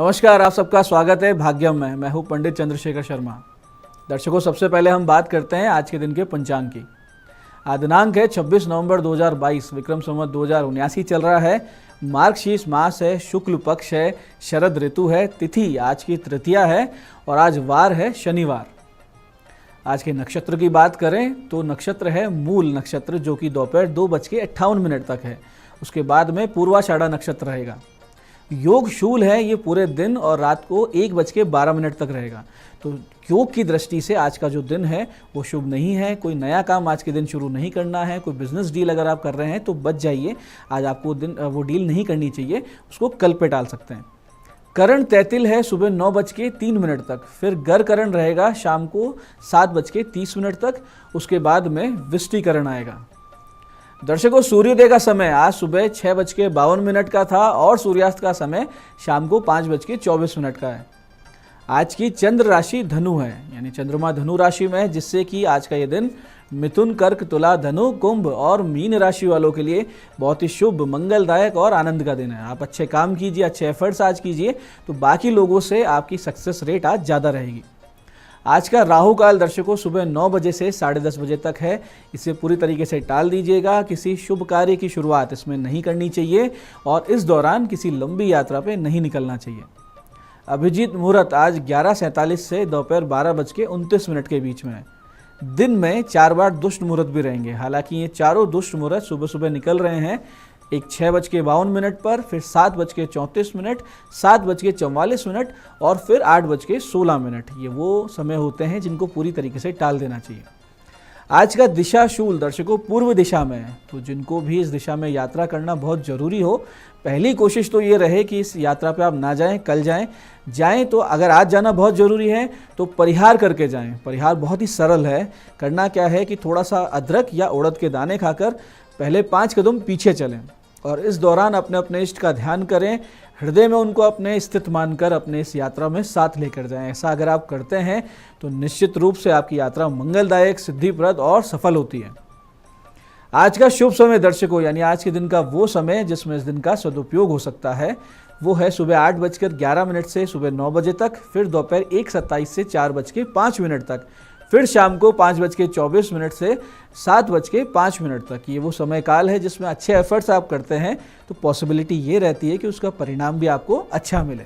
नमस्कार, आप सबका स्वागत है भाग्यम में। मैं हूं पंडित चंद्रशेखर शर्मा। दर्शकों, सबसे पहले हम बात करते हैं आज के दिन के पंचांग की। आज दिनांक है 26 नवंबर 2022, विक्रम संवत 2079 चल रहा है। मार्गशीर्ष मास है, शुक्ल पक्ष है, शरद ऋतु है, तिथि आज की तृतीया है और आज वार है शनिवार। आज के नक्षत्र की बात करें तो नक्षत्र है मूल नक्षत्र, जो कि दोपहर 2:58 तक है। उसके बाद में पूर्वाषाढ़ा नक्षत्र रहेगा। योग शूल है, ये पूरे दिन और रात को 1:12 तक रहेगा। तो योग की दृष्टि से आज का जो दिन है वो शुभ नहीं है। कोई नया काम आज के दिन शुरू नहीं करना है। कोई बिजनेस डील अगर आप कर रहे हैं तो बच जाइए, आज आपको वो डील नहीं करनी चाहिए, उसको कल पे टाल सकते हैं। करण तैतिल है सुबह 9:03 तक, फिर गर करण रहेगा शाम को 7:30 तक। उसके बाद में विष्टिकरण आएगा। दर्शकों, सूर्योदय का समय आज सुबह 6:52 का था और सूर्यास्त का समय शाम को 5:24 का है। आज की चंद्र राशि धनु है, यानी चंद्रमा धनु राशि में है, जिससे कि आज का ये दिन मिथुन, कर्क, तुला, धनु, कुंभ और मीन राशि वालों के लिए बहुत ही शुभ, मंगलदायक और आनंद का दिन है। आप अच्छे काम कीजिए, अच्छे एफर्ट्स आज कीजिए, तो बाकी लोगों से आपकी सक्सेस रेट आज ज़्यादा रहेगी। आज का राहु काल दर्शकों सुबह 9 बजे से 10:30 बजे तक है। इसे पूरी तरीके से टाल दीजिएगा। किसी शुभ कार्य की शुरुआत इसमें नहीं करनी चाहिए और इस दौरान किसी लंबी यात्रा पे नहीं निकलना चाहिए। अभिजीत मुहूर्त आज 11:47 से दोपहर 12:29 के बीच में है। दिन में 4 बार दुष्ट मुहूर्त भी रहेंगे। हालांकि ये चारों दुष्ट मुहूर्त सुबह सुबह निकल रहे हैं। एक 6:52 पर, फिर 7:34, 7:44 और फिर 8:16। ये वो समय होते हैं जिनको पूरी तरीके से टाल देना चाहिए। आज का दिशा शूल दर्शकों पूर्व दिशा में है, तो जिनको भी इस दिशा में यात्रा करना बहुत ज़रूरी हो, पहली कोशिश तो ये रहे कि इस यात्रा पे आप ना जाएं, कल जाएं तो अगर आज जाना बहुत ज़रूरी है तो परिहार करके जाएं। परिहार बहुत ही सरल है। करना क्या है कि थोड़ा सा अदरक या उड़द के दाने खाकर पहले 5 कदम पीछे चलें और इस दौरान अपने अपने इष्ट का ध्यान करें। हृदय में उनको अपने स्थित मानकर अपने इस यात्रा में साथ लेकर जाएं। ऐसा अगर आप करते हैं तो निश्चित रूप से आपकी यात्रा मंगलदायक, सिद्धिप्रद और सफल होती है। आज का शुभ समय दर्शकों, यानी आज के दिन का वो समय जिसमें इस दिन का सदुपयोग हो सकता है, वो है सुबह 8:11 से सुबह 9 बजे तक, फिर दोपहर 1:27 से 4:05 तक, फिर शाम को 5:24 से 7:05 तक। ये वो समय काल है जिसमें अच्छे एफर्ट्स आप करते हैं तो पॉसिबिलिटी ये रहती है कि उसका परिणाम भी आपको अच्छा मिले।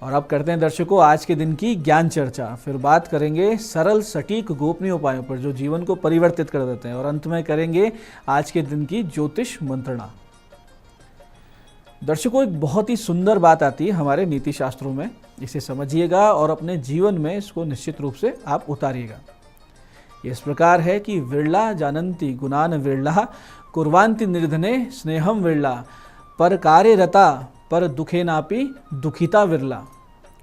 और अब करते हैं दर्शकों आज के दिन की ज्ञान चर्चा। फिर बात करेंगे सरल, सटीक, गोपनीय उपायों पर जो जीवन को परिवर्तित कर देते हैं और अंत में करेंगे आज के दिन की ज्योतिष मंत्रणा। दर्शकों, एक बहुत ही सुंदर बात आती है हमारे नीति शास्त्रों में, इसे समझिएगा और अपने जीवन में इसको निश्चित रूप से आप उतारिएगा। इस प्रकार है कि विरला जानन्ति गुणान विरला, कुर्वान्ति निर्धने स्नेहम विरला, पर कार्य रता पर दुखे नापी दुखिता विरला।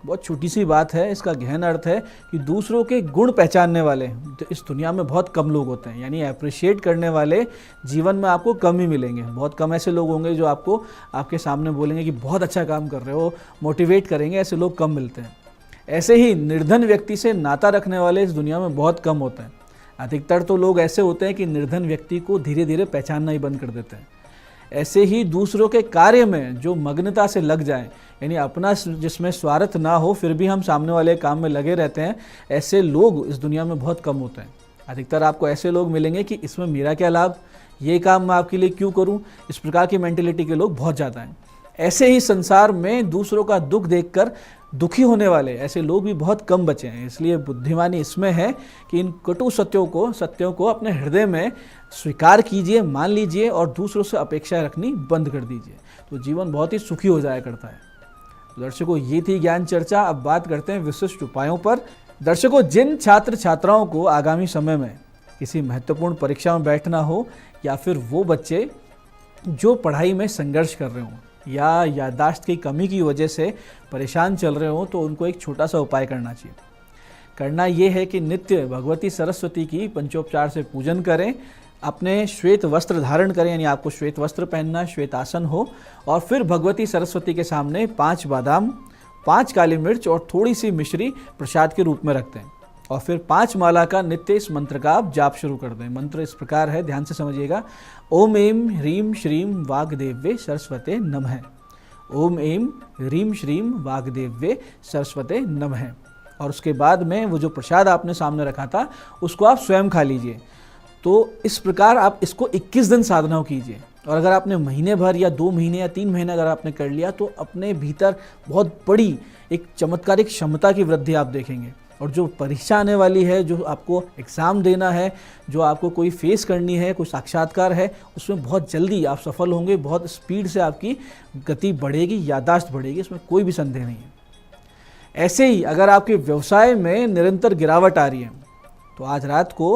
बहुत छोटी सी बात है, इसका गहन अर्थ है कि दूसरों के गुण पहचानने वाले तो इस दुनिया में बहुत कम लोग होते हैं। यानी अप्रिशिएट करने वाले जीवन में आपको कम ही मिलेंगे। बहुत कम ऐसे लोग होंगे जो आपको आपके सामने बोलेंगे कि बहुत अच्छा काम कर रहे हो, मोटिवेट करेंगे। ऐसे लोग कम मिलते हैं। ऐसे ही निर्धन व्यक्ति से नाता रखने वाले इस दुनिया में बहुत कम होते हैं। अधिकतर तो लोग ऐसे होते हैं कि निर्धन व्यक्ति को धीरे धीरे पहचानना ही बंद कर देते हैं। ऐसे ही दूसरों के कार्य में जो मग्नता से लग जाएं, यानी अपना जिसमें स्वार्थ ना हो फिर भी हम सामने वाले काम में लगे रहते हैं, ऐसे लोग इस दुनिया में बहुत कम होते हैं। अधिकतर आपको ऐसे लोग मिलेंगे कि इसमें मेरा क्या लाभ, ये काम मैं आपके लिए क्यों करूं, इस प्रकार की मेंटेलिटी के लोग बहुत ज़्यादा हैं। ऐसे ही संसार में दूसरों का दुख देखकर दुखी होने वाले ऐसे लोग भी बहुत कम बचे हैं। इसलिए बुद्धिमानी इसमें है कि इन कटु सत्यों को अपने हृदय में स्वीकार कीजिए, मान लीजिए और दूसरों से अपेक्षा रखनी बंद कर दीजिए, तो जीवन बहुत ही सुखी हो जाया करता है। तो दर्शकों, ये थी ज्ञान चर्चा। अब बात करते हैं विशिष्ट उपायों पर। दर्शकों, जिन छात्र छात्राओं को आगामी समय में किसी महत्वपूर्ण परीक्षा में बैठना हो, या फिर वो बच्चे जो पढ़ाई में संघर्ष कर रहे हों या याददाश्त की कमी की वजह से परेशान चल रहे हों, तो उनको एक छोटा सा उपाय करना चाहिए। करना ये है कि नित्य भगवती सरस्वती की पंचोपचार से पूजन करें, अपने श्वेत वस्त्र धारण करें, यानी आपको श्वेत वस्त्र पहनना, श्वेत आसन हो, और फिर भगवती सरस्वती के सामने 5 बादाम, 5 काली मिर्च और थोड़ी सी मिश्री प्रसाद के रूप में रखते हैं और फिर 5 माला का नित्य इस मंत्र का आप जाप शुरू कर दें। मंत्र इस प्रकार है, ध्यान से समझिएगा। ओम ऐं ह्रीं श्रीं वाग्देव्ये सरस्वते नमः। ओम ऐं ह्रीं श्रीं वाग्देव्ये सरस्वते नमः। और उसके बाद में वो जो प्रसाद आपने सामने रखा था उसको आप स्वयं खा लीजिए। तो इस प्रकार आप इसको 21 दिन साधना कीजिए। और अगर आपने महीने भर या 2 महीने या 3 महीने अगर आपने कर लिया तो अपने भीतर बहुत बड़ी एक चमत्कारिक क्षमता की वृद्धि आप देखेंगे। और जो परीक्षा आने वाली है, जो आपको एग्ज़ाम देना है, जो आपको कोई फेस करनी है, कोई साक्षात्कार है, उसमें बहुत जल्दी आप सफल होंगे। बहुत स्पीड से आपकी गति बढ़ेगी, याददाश्त बढ़ेगी, इसमें कोई भी संदेह नहीं है। ऐसे ही अगर आपके व्यवसाय में निरंतर गिरावट आ रही है तो आज रात को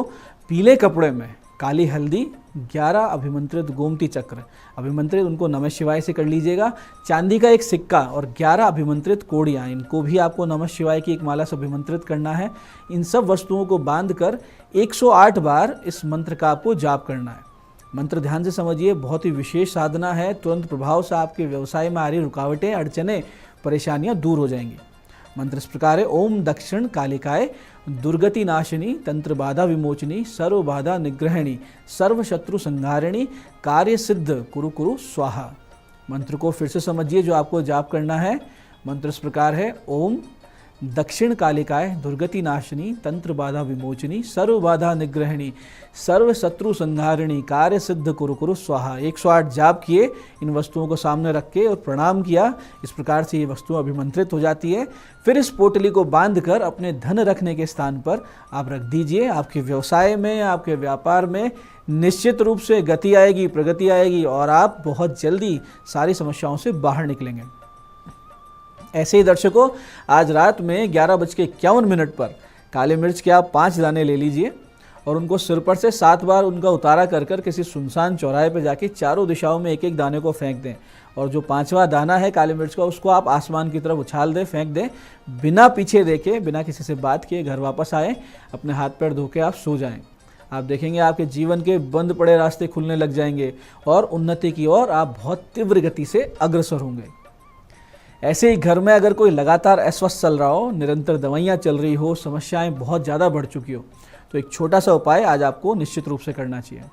पीले कपड़े में काली हल्दी, 11 अभिमंत्रित गोमती चक्र, अभिमंत्रित उनको नमः शिवाय से कर लीजिएगा, चांदी का एक सिक्का और 11 अभिमंत्रित कोड़ियाँ, इनको भी आपको नमः शिवाय की एक माला से अभिमंत्रित करना है। इन सब वस्तुओं को बांधकर 108 बार इस मंत्र का आपको जाप करना है। मंत्र ध्यान से समझिए, बहुत ही विशेष साधना है। तुरंत प्रभाव से आपके व्यवसाय में आ रही रुकावटें, अड़चनें, परेशानियाँ दूर हो जाएंगी। मंत्र इस प्रकार है, ओम दक्षिण कालिकाय दुर्गति नाशिनी तंत्र बाधा विमोचनी सर्व बाधा निग्रहिणी सर्व शत्रु संहारिणी कार्य सिद्ध कुरु कुरु स्वाहा। मंत्र को फिर से समझिए जो आपको जाप करना है। मंत्र इस प्रकार है, ओम दक्षिण कालिकाय दुर्गति नाशिनी तंत्र बाधा विमोचनी सर्व बाधा निग्रहिणी सर्व शत्रु संहारिणी कार्य सिद्ध कुरु कुरु स्वाहा। 108 जाप किए, इन वस्तुओं को सामने रख के और प्रणाम किया। इस प्रकार से ये वस्तुएं अभिमंत्रित हो जाती है। फिर इस पोटली को बांधकर अपने धन रखने के स्थान पर आप रख दीजिए। आपके व्यवसाय में, आपके व्यापार में निश्चित रूप से गति आएगी, प्रगति आएगी और आप बहुत जल्दी सारी समस्याओं से बाहर निकलेंगे। ऐसे ही दर्शकों, आज रात में 11:51 पर काली मिर्च के आप 5 दाने ले लीजिए और उनको सिर पर से 7 बार उनका उतारा कर कर किसी सुनसान चौराहे पर जाके चारों दिशाओं में एक एक दाने को फेंक दें। और जो 5वां दाना है काली मिर्च का, उसको आप आसमान की तरफ उछाल दें, फेंक दें, बिना पीछे देखे, बिना किसी से बात किए घर वापस आए, अपने हाथ पैर धो के आप सो जाएं। आप देखेंगे आपके जीवन के बंद पड़े रास्ते खुलने लग जाएंगे और उन्नति की ओर आप बहुत तीव्र गति से अग्रसर होंगे। ऐसे ही घर में अगर कोई लगातार अस्वस्थ चल रहा हो, निरंतर दवाइयाँ चल रही हो, समस्याएं बहुत ज़्यादा बढ़ चुकी हो, तो एक छोटा सा उपाय आज आपको निश्चित रूप से करना चाहिए।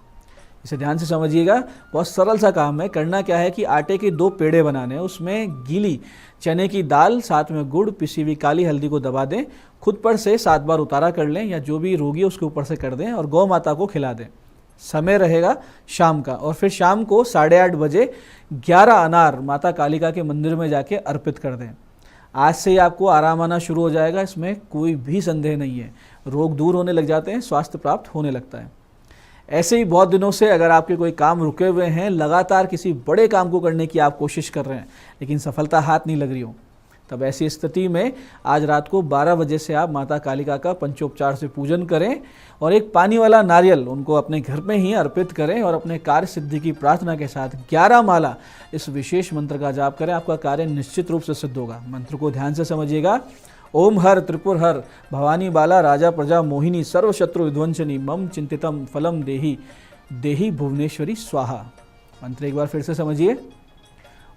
इसे ध्यान से समझिएगा, बहुत सरल सा काम है। करना क्या है कि आटे के 2 पेड़े बनाने हैं, उसमें गीली चने की दाल, साथ में गुड़, पिसी हुई काली हल्दी को दबा दें, खुद पर से 7 बार उतारा कर लें या जो भी रोगी है उसके ऊपर से कर दें और गौ माता को खिला दें। समय रहेगा शाम का और फिर शाम को 8:30 बजे 11 अनार माता कालिका के मंदिर में जाके अर्पित कर दें। आज से ही आपको आराम आना शुरू हो जाएगा, इसमें कोई भी संदेह नहीं है। रोग दूर होने लग जाते हैं, स्वास्थ्य प्राप्त होने लगता है। ऐसे ही बहुत दिनों से अगर आपके कोई काम रुके हुए हैं, लगातार किसी बड़े काम को करने की आप कोशिश कर रहे हैं लेकिन सफलता हाथ नहीं लग रही हो, तब ऐसी स्थिति में आज रात को 12 बजे से आप माता कालिका का पंचोपचार से पूजन करें और एक पानी वाला नारियल उनको अपने घर में ही अर्पित करें और अपने कार्य सिद्धि की प्रार्थना के साथ 11 माला इस विशेष मंत्र का जाप करें। आपका कार्य निश्चित रूप से सिद्ध होगा। मंत्र को ध्यान से समझिएगा, ओम हर त्रिपुर हर भवानी बाला राजा प्रजा मोहिनी सर्व शत्रु विध्वंसनी मम चिंतितम फलम देही देही भुवनेश्वरी स्वाहा। मंत्र एक बार फिर से समझिए,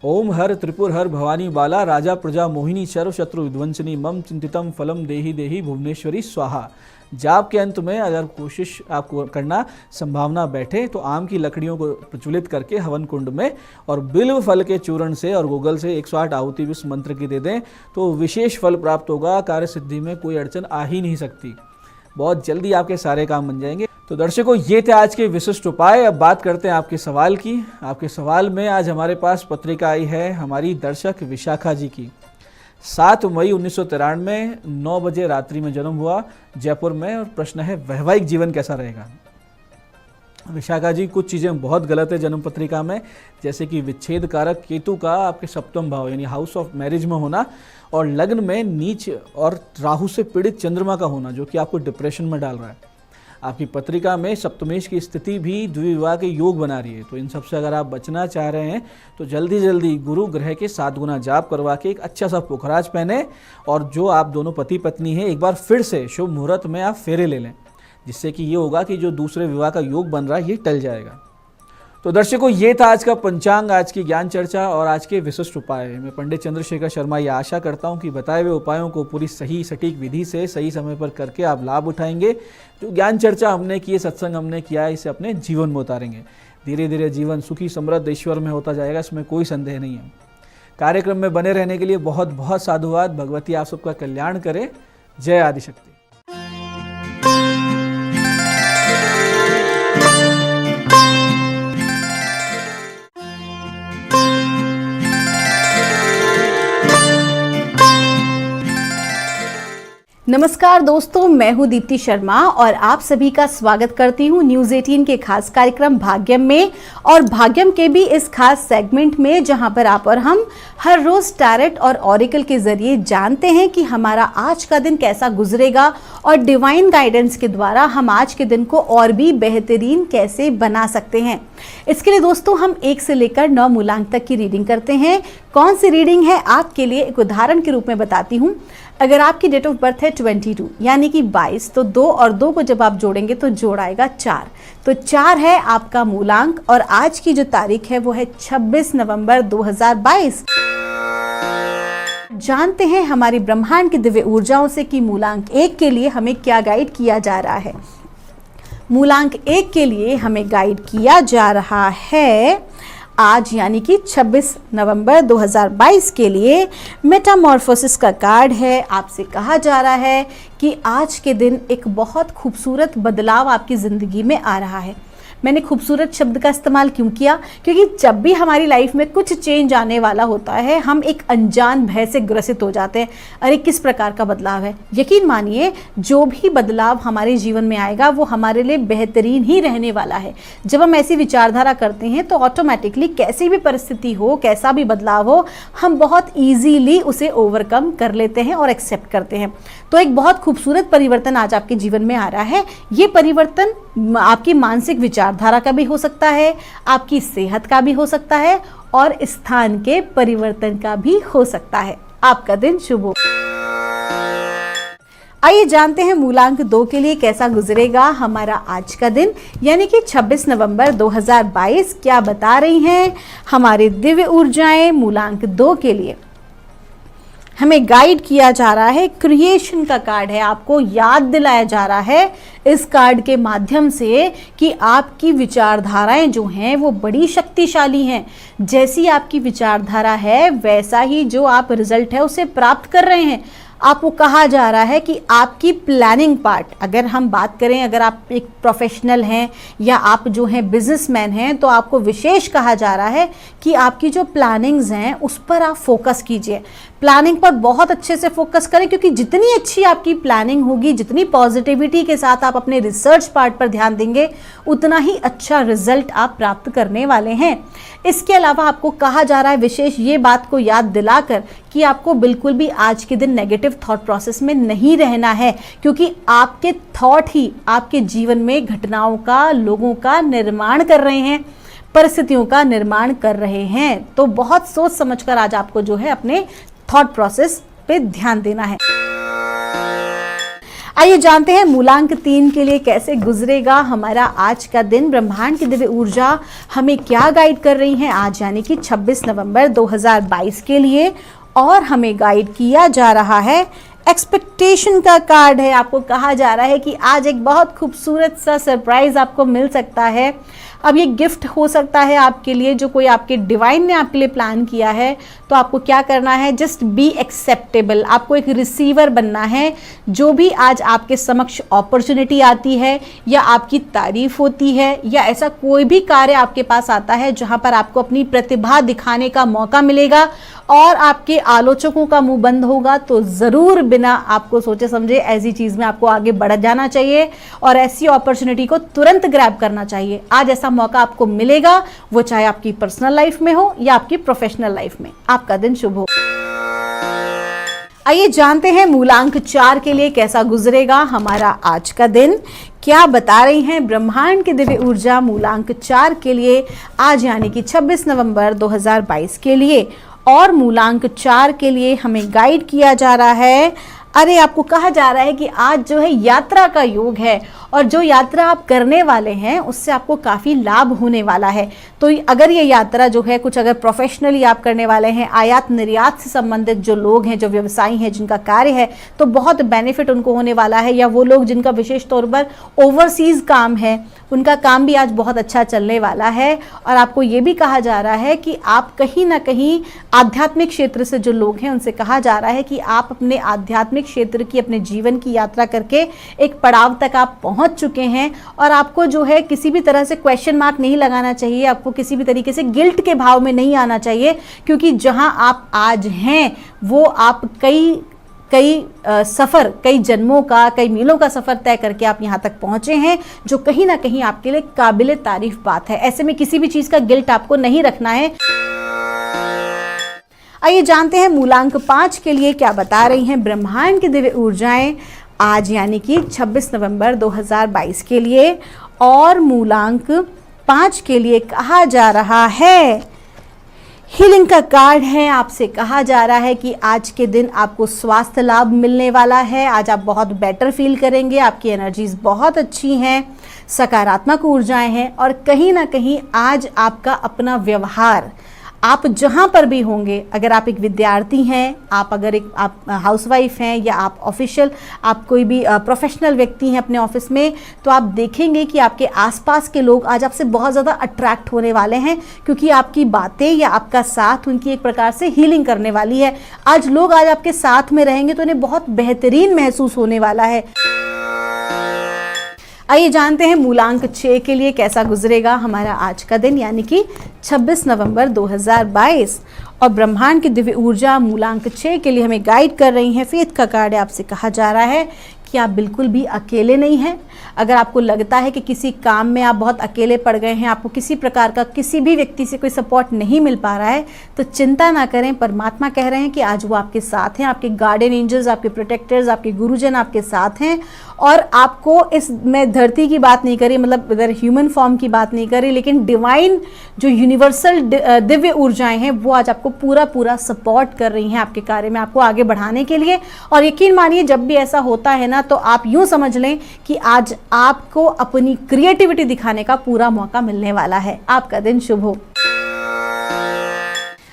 ओम हर त्रिपुर हर भवानी बाला राजा प्रजा मोहिनी सर्व शत्रु विध्वंसनी मम चिंतितम फलम देही देही भुवनेश्वरी स्वाहा। जाप के अंत में अगर कोशिश आपको करना संभावना बैठे तो आम की लकड़ियों को प्रज्वलित करके हवन कुंड में और बिल्व फल के चूर्ण से और गूगल से 108 आहुति इस मंत्र की दे दें तो विशेष फल प्राप्त होगा। कार्य सिद्धि में कोई अड़चन आ ही नहीं सकती, बहुत जल्दी आपके सारे काम बन जाएंगे। तो दर्शकों, ये थे आज के विशिष्ट उपाय। अब बात करते हैं आपके सवाल की। आपके सवाल में आज हमारे पास पत्रिका आई है हमारी दर्शक विशाखा जी की। 7 मई 1993 9 बजे रात्रि में जन्म हुआ जयपुर में और प्रश्न है वैवाहिक जीवन कैसा रहेगा। विशाखा जी, कुछ चीज़ें बहुत गलत है जन्म पत्रिका में, जैसे कि विच्छेद कारक केतु का आपके सप्तम भाव यानी हाउस ऑफ मैरिज में होना और लग्न में नीच और राहु से पीड़ित चंद्रमा का होना जो कि आपको डिप्रेशन में डाल रहा है। आपकी पत्रिका में सप्तमेश की स्थिति भी द्विविवाह के योग बना रही है। तो इन सबसे अगर आप बचना चाह रहे हैं तो जल्दी जल्दी गुरु ग्रह के 7 गुना जाप करवा के एक अच्छा सा पुखराज पहने और जो आप दोनों पति पत्नी हैं एक बार फिर से शुभ मुहूर्त में आप फेरे ले लें, जिससे कि ये होगा कि जो दूसरे विवाह का योग बन रहा है ये टल जाएगा। तो दर्शकों, ये था आज का पंचांग, आज की ज्ञान चर्चा और आज के विशिष्ट उपाय। मैं पंडित चंद्रशेखर शर्मा ये आशा करता हूँ कि बताए हुए उपायों को पूरी सही सटीक विधि से सही समय पर करके आप लाभ उठाएंगे। जो ज्ञान चर्चा हमने की, सत्संग हमने किया है, इसे अपने जीवन में उतारेंगे। धीरे धीरे जीवन सुखी समृद्ध ईश्वर में होता जाएगा, इसमें कोई संदेह नहीं है। कार्यक्रम में बने रहने के लिए बहुत बहुत साधुवाद। भगवती आप सबका कल्याण करे। जय आदिशक्ति। नमस्कार दोस्तों, मैं हूं दीप्ति शर्मा और आप सभी का स्वागत करती हूं न्यूज़ 18 के खास कार्यक्रम भाग्यम में, और भाग्यम के भी इस खास सेगमेंट में जहां पर आप और हम हर रोज टैरेट और ऑरिकल के जरिए जानते हैं कि हमारा आज का दिन कैसा गुजरेगा और डिवाइन गाइडेंस के द्वारा हम आज के दिन को और भी बेहतरीन कैसे बना सकते हैं। इसके लिए दोस्तों हम 1 से लेकर 9 मूलांक तक की रीडिंग करते हैं। कौन सी रीडिंग है आपके लिए एक उदाहरण के रूप में बताती हूँ। अगर आपकी डेट ऑफ बर्थ है 22 यानी कि 22, तो 2 और 2 को जब आप जोड़ेंगे तो जोड़ आएगा 4। तो 4 है आपका मूलांक और आज की जो तारीख है वो है 26 नवंबर 2022। जानते हैं हमारी ब्रह्मांड की दिव्य ऊर्जाओं से कि मूलांक 1 के लिए हमें क्या गाइड किया जा रहा है। मूलांक 1 के लिए हमें गाइड किया जा रहा है आज यानी कि 26 नवंबर 2022 के लिए मेटामॉर्फोसिस का कार्ड है। आपसे कहा जा रहा है कि आज के दिन एक बहुत खूबसूरत बदलाव आपकी ज़िंदगी में आ रहा है। मैंने खूबसूरत शब्द का इस्तेमाल क्यों किया? क्योंकि जब भी हमारी लाइफ में कुछ चेंज आने वाला होता है हम एक अनजान भय से ग्रसित हो जाते हैं। अरे किस प्रकार का बदलाव है? यकीन मानिए जो भी बदलाव हमारे जीवन में आएगा वो हमारे लिए बेहतरीन ही रहने वाला है। जब हम ऐसी विचारधारा करते हैं तो ऑटोमेटिकली कैसी भी परिस्थिति हो, कैसा भी बदलाव हो, हम बहुत ईजीली उसे ओवरकम कर लेते हैं और एक्सेप्ट करते हैं। तो एक बहुत खूबसूरत परिवर्तन आज आपके जीवन में आ रहा है। ये परिवर्तन आपकी मानसिक विचारधारा का भी हो सकता है, आपकी सेहत का भी हो सकता है और स्थान के परिवर्तन का भी हो सकता है। आपका दिन शुभ हो। आइए जानते हैं मूलांक 2 के लिए कैसा गुजरेगा हमारा आज का दिन यानी कि 26 नवंबर 2022। क्या बता रही हैं हमारी दिव्य ऊर्जाएं मूलांक 2 के लिए? हमें गाइड किया जा रहा है, क्रिएशन का कार्ड है। आपको याद दिलाया जा रहा है इस कार्ड के माध्यम से कि आपकी विचारधाराएं जो हैं वो बड़ी शक्तिशाली हैं। जैसी आपकी विचारधारा है वैसा ही जो आप रिजल्ट है उसे प्राप्त कर रहे हैं। आपको कहा जा रहा है कि आपकी प्लानिंग पार्ट, अगर हम बात करें, अगर आप एक प्रोफेशनल हैं या आप जो हैं बिजनेसमैन हैं, तो आपको विशेष कहा जा रहा है कि आपकी जो प्लानिंग्स हैं उस पर आप फोकस कीजिए। प्लानिंग पर बहुत अच्छे से फोकस करें क्योंकि जितनी अच्छी आपकी प्लानिंग होगी, जितनी पॉजिटिविटी के साथ आप अपने रिसर्च पार्ट पर ध्यान देंगे, उतना ही अच्छा रिजल्ट आप प्राप्त करने वाले हैं। इसके अलावा आपको कहा जा रहा है विशेष ये बात को याद दिलाकर कि आपको बिल्कुल भी आज के दिन नेगेटिव थॉट प्रोसेस में नहीं रहना है, क्योंकि आपके थॉट ही आपके जीवन में घटनाओं का, लोगों का निर्माण कर रहे हैं, परिस्थितियों का निर्माण कर रहे हैं। तो बहुत सोच समझकर आज आपको जो है अपने थॉट प्रोसेस पे ध्यान देना है। आइए जानते हैं मूलांक 3 के लिए कैसे गुजरेगा हमारा आज का दिन। ब्रह्मांड की दिव्य ऊर्जा हमें क्या गाइड कर रही है आज यानी कि 26 नवंबर 2022 के लिए, और हमें गाइड किया जा रहा है एक्सपेक्टेशन का कार्ड है। आपको कहा जा रहा है कि आज एक बहुत खूबसूरत सा सरप्राइज आपको मिल सकता है। अब ये गिफ्ट हो सकता है आपके लिए जो कोई आपके डिवाइन ने आपके लिए प्लान किया है। तो आपको क्या करना है? Just be acceptable. आपको एक रिसीवर बनना है। जो भी आज आपके समक्ष अपॉर्चुनिटी आती है या आपकी तारीफ होती है या ऐसा कोई भी कार्य आपके पास आता है जहां पर आपको अपनी प्रतिभा दिखाने का मौका मिलेगा और आपके आलोचकों का मुंह बंद होगा, तो ज़रूर बिना आपको सोचे समझे ऐसी चीज़ में आपको आगे बढ़ जाना चाहिए और ऐसी अपॉर्चुनिटी को तुरंत ग्रैब करना चाहिए। आज ऐसा मौका आपको मिलेगा, वो चाहे आपकी पर्सनल लाइफ में हो या आपकी प्रोफेशनल लाइफ में। आपका दिन शुभ हो। आइए जानते हैं मूलांक 4 के लिए कैसा गुजरेगा हमारा आज का दिन। क्या बता रही हैं ब्रह्मांड की दिव्य ऊर्जा मूलांक 4 के लिए आज यानी कि 26 नवंबर 2022 के लिए। और मूलांक 4 के लिए हमें गाइड किया जा रहा है, अरे आपको कहा जा रहा है कि आज जो है यात्रा का योग है और जो यात्रा आप करने वाले हैं उससे आपको काफ़ी लाभ होने वाला है। तो अगर ये यात्रा जो है कुछ अगर प्रोफेशनली आप करने वाले हैं, आयात निर्यात से संबंधित जो लोग हैं, जो व्यवसायी हैं, जिनका कार्य है, तो बहुत बेनिफिट उनको होने वाला है। या वो लोग जिनका विशेष तौर पर ओवरसीज़ काम है उनका काम भी आज बहुत अच्छा चलने वाला है। और आपको ये भी कहा जा रहा है कि आप कहीं ना कहीं आध्यात्मिक क्षेत्र से जो लोग हैं उनसे कहा जा रहा है कि आप अपने आध्यात्मिक क्षेत्र की, अपने जीवन की यात्रा करके एक पड़ाव तक आप पहुंच चुके हैं। और आपको जो है किसी भी तरह से क्वेश्चन मार्क नहीं लगाना चाहिए, आपको किसी भी तरीके से गिल्ट के भाव में नहीं आना चाहिए, क्योंकि जहां आप आज हैं वो आप कई सफ़र, कई जन्मों का, कई मीलों का सफ़र तय करके आप यहाँ तक पहुँचे हैं, जो कहीं ना कहीं आपके लिए काबिले तारीफ बात है। ऐसे में किसी भी चीज़ का गिल्ट आपको नहीं रखना है। आइए जानते हैं मूलांक 5 के लिए क्या बता रही हैं ब्रह्मांड की दिव्य ऊर्जाएं आज यानी कि 26 नवंबर 2022 के लिए। और मूलांक 5 के लिए कहा जा रहा है, हीलिंग का कार्ड है। आपसे कहा जा रहा है कि आज के दिन आपको स्वास्थ्य लाभ मिलने वाला है। आज आप बहुत बेटर फील करेंगे, आपकी एनर्जीज बहुत अच्छी हैं, सकारात्मक ऊर्जाएं हैं। और कहीं ना कहीं आज आपका अपना व्यवहार, आप जहाँ पर भी होंगे, अगर आप एक विद्यार्थी हैं, आप हाउसवाइफ हैं, या आप ऑफिशियल, आप कोई भी प्रोफेशनल व्यक्ति हैं अपने ऑफिस में, तो आप देखेंगे कि आपके आसपास के लोग आज आपसे बहुत ज़्यादा अट्रैक्ट होने वाले हैं, क्योंकि आपकी बातें या आपका साथ उनकी एक प्रकार से हीलिंग करने वाली है। आज लोग आज आपके साथ में रहेंगे तो उन्हें बहुत बेहतरीन महसूस होने वाला है। आइए जानते हैं मूलांक 6 के लिए कैसा गुजरेगा हमारा आज का दिन यानी कि 26 नवंबर 2022। और ब्रह्मांड की दिव्य ऊर्जा मूलांक 6 के लिए हमें गाइड कर रही है। फेथ का कार्ड है। आपसे कहा जा रहा है कि आप बिल्कुल भी अकेले नहीं हैं। अगर आपको लगता है कि किसी काम में आप बहुत अकेले पड़ गए हैं, आपको किसी प्रकार का किसी भी व्यक्ति से कोई सपोर्ट नहीं मिल पा रहा है, तो चिंता ना करें। परमात्मा कह रहे हैं कि आज वो आपके साथ हैं, आपके गार्डियन एंजल्स, आपके प्रोटेक्टर्स, आपके गुरुजन आपके साथ हैं। और आपको मैं धरती की बात नहीं करी, मतलब इधर ह्यूमन फॉर्म की बात नहीं करी, लेकिन डिवाइन जो यूनिवर्सल दिव्य ऊर्जाएं हैं वो आज आपको पूरा सपोर्ट कर रही हैं आपके कार्य में, आपको आगे बढ़ाने के लिए। और यकीन मानिए जब भी ऐसा होता है ना, तो आप यूं समझ लें कि आज आपको अपनी क्रिएटिविटी दिखाने का पूरा मौका मिलने वाला है। आपका दिन शुभ हो।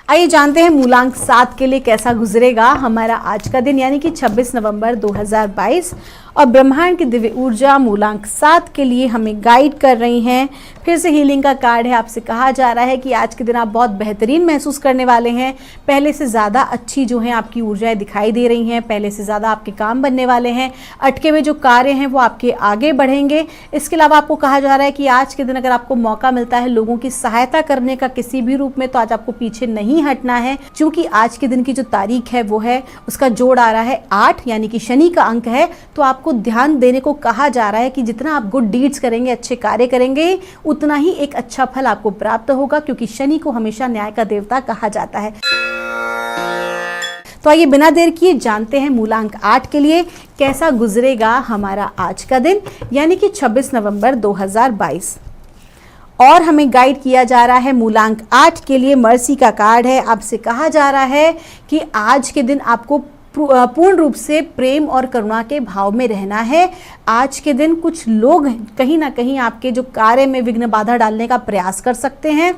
आइए जानते हैं मूलांक 7 के लिए कैसा गुजरेगा हमारा आज का दिन यानी कि 26 नवंबर 2022। और ब्रह्मांड की दिव्य ऊर्जा मूलांक 7 के लिए हमें गाइड कर रही हैं। फिर से हीलिंग का कार्ड है। आपसे कहा जा रहा है कि आज के दिन आप बहुत बेहतरीन महसूस करने वाले हैं। पहले से ज़्यादा अच्छी जो है आपकी ऊर्जाएं दिखाई दे रही हैं। पहले से ज़्यादा आपके काम बनने वाले हैं। अटके हुए जो कार्य हैं वो आपके आगे बढ़ेंगे। इसके अलावा आपको कहा जा रहा है कि आज के दिन अगर आपको मौका मिलता है लोगों की सहायता करने का किसी भी रूप में, तो आज आपको पीछे नहीं हटना है, क्योंकि आज के दिन की जो तारीख है वो है, उसका जोड़ आ रहा है 8 यानी कि शनि का अंक है। तो आपको ध्यान देने को कहा जा रहा है कि जितना आप गुड डीड्स करेंगे, अच्छे कार्य करेंगे, उतना ही एक अच्छा फल आपको प्राप्त होगा, क्योंकि शनि को हमेशा न्याय का देवता कहा जाता है। तो आइए बिना देर किए जानते हैं मूलांक 8 के लिए कैसा गुजरेगा हमारा आज का दिन यानी कि 26 नवंबर 2022। और हमें गाइड किया जा रहा है मूलांक 8 के लिए मर्सी का कार्ड है। आपसे कहा जा रहा है कि आज के दिन आपको पूर्ण रूप से प्रेम और करुणा के भाव में रहना है। आज के दिन कुछ लोग कहीं ना कहीं आपके जो कार्य में विघ्न बाधा डालने का प्रयास कर सकते हैं।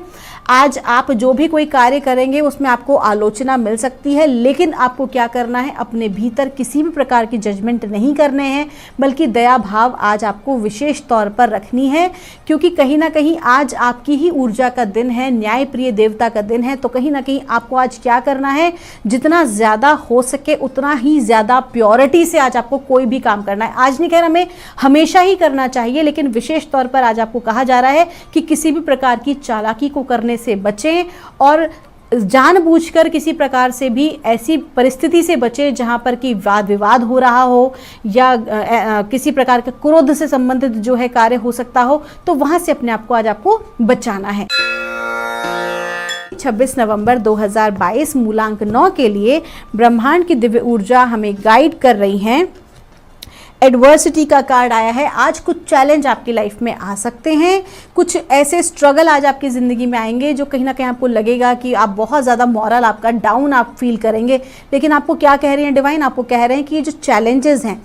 आज आप जो भी कोई कार्य करेंगे उसमें आपको आलोचना मिल सकती है, लेकिन आपको क्या करना है, अपने भीतर किसी भी प्रकार की जजमेंट नहीं करने हैं, बल्कि दया भाव आज आपको विशेष तौर पर रखनी है, क्योंकि कहीं ना कहीं आज आपकी ही ऊर्जा का दिन है, न्याय प्रिय देवता का दिन है। तो कहीं ना कहीं आपको आज क्या करना है, जितना ज़्यादा हो सके उतना ही ज़्यादा प्योरिटी से आज आपको कोई भी काम करना है। आज नहीं कह रहा हमें हमेशा ही करना चाहिए, लेकिन विशेष तौर पर आज आपको कहा जा रहा है कि किसी भी प्रकार की चालाकी को करने से बचें और जानबूझकर किसी प्रकार से भी ऐसी परिस्थिति से बचें जहां पर कि वाद विवाद हो रहा हो या किसी प्रकार के क्रोध से संबंधित जो है कार्य हो सकता हो, तो वहां से अपने आप को आज आपको बचाना है। 26 नवंबर 2022 मूलांक 9 के लिए ब्रह्मांड की दिव्य ऊर्जा हमें गाइड कर रही हैं। एडवर्सिटी का कार्ड आया है। आज कुछ चैलेंज आपकी लाइफ में आ सकते हैं, कुछ ऐसे स्ट्रगल आज आपकी ज़िंदगी में आएंगे जो कहीं ना कहीं आपको लगेगा कि आप बहुत ज़्यादा मॉरल आपका डाउन आप फील करेंगे। लेकिन आपको क्या कह रहे हैं डिवाइन, आपको कह रहे हैं कि ये जो चैलेंजेस हैं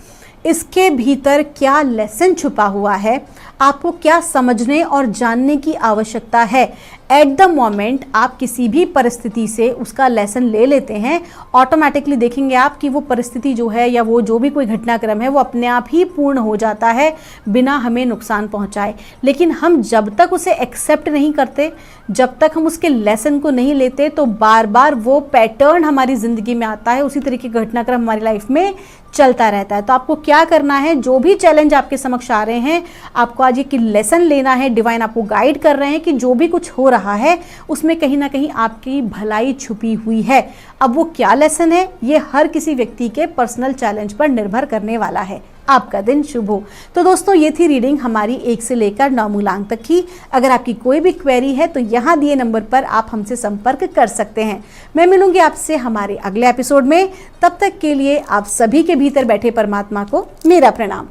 इसके भीतर क्या लेसन छुपा हुआ है, आपको क्या समझने और जानने की आवश्यकता है। एट द मोमेंट आप किसी भी परिस्थिति से उसका लेसन ले लेते हैं, ऑटोमेटिकली देखेंगे आप कि वो परिस्थिति जो है या वो जो भी कोई घटनाक्रम है वो अपने आप ही पूर्ण हो जाता है बिना हमें नुकसान पहुंचाए। लेकिन हम जब तक उसे एक्सेप्ट नहीं करते, जब तक हम उसके लेसन को नहीं लेते, तो बार बार वो पैटर्न हमारी ज़िंदगी में आता है, उसी तरीके का घटनाक्रम हमारी लाइफ में चलता रहता है। तो आपको क्या करना है, जो भी चैलेंज आपके समक्ष आ रहे हैं, आपको आज एक लेसन लेना है। डिवाइन आपको गाइड कर रहे हैं कि जो भी कुछ हो रहा है उसमें कहीं ना कहीं आपकी भलाई छुपी हुई है। अब वो क्या लेसन है, ये हर किसी व्यक्ति के पर्सनल चैलेंज पर निर्भर करने वाला है। आपका दिन शुभ हो। तो दोस्तों, ये थी रीडिंग हमारी 1 से लेकर 9 मूलांक तक की। अगर आपकी कोई भी क्वेरी है तो यहाँ दिए नंबर पर आप हमसे संपर्क कर सकते हैं। मैं मिलूंगी आपसे हमारे अगले एपिसोड में। तब तक के लिए आप सभी के भीतर बैठे परमात्मा को मेरा प्रणाम।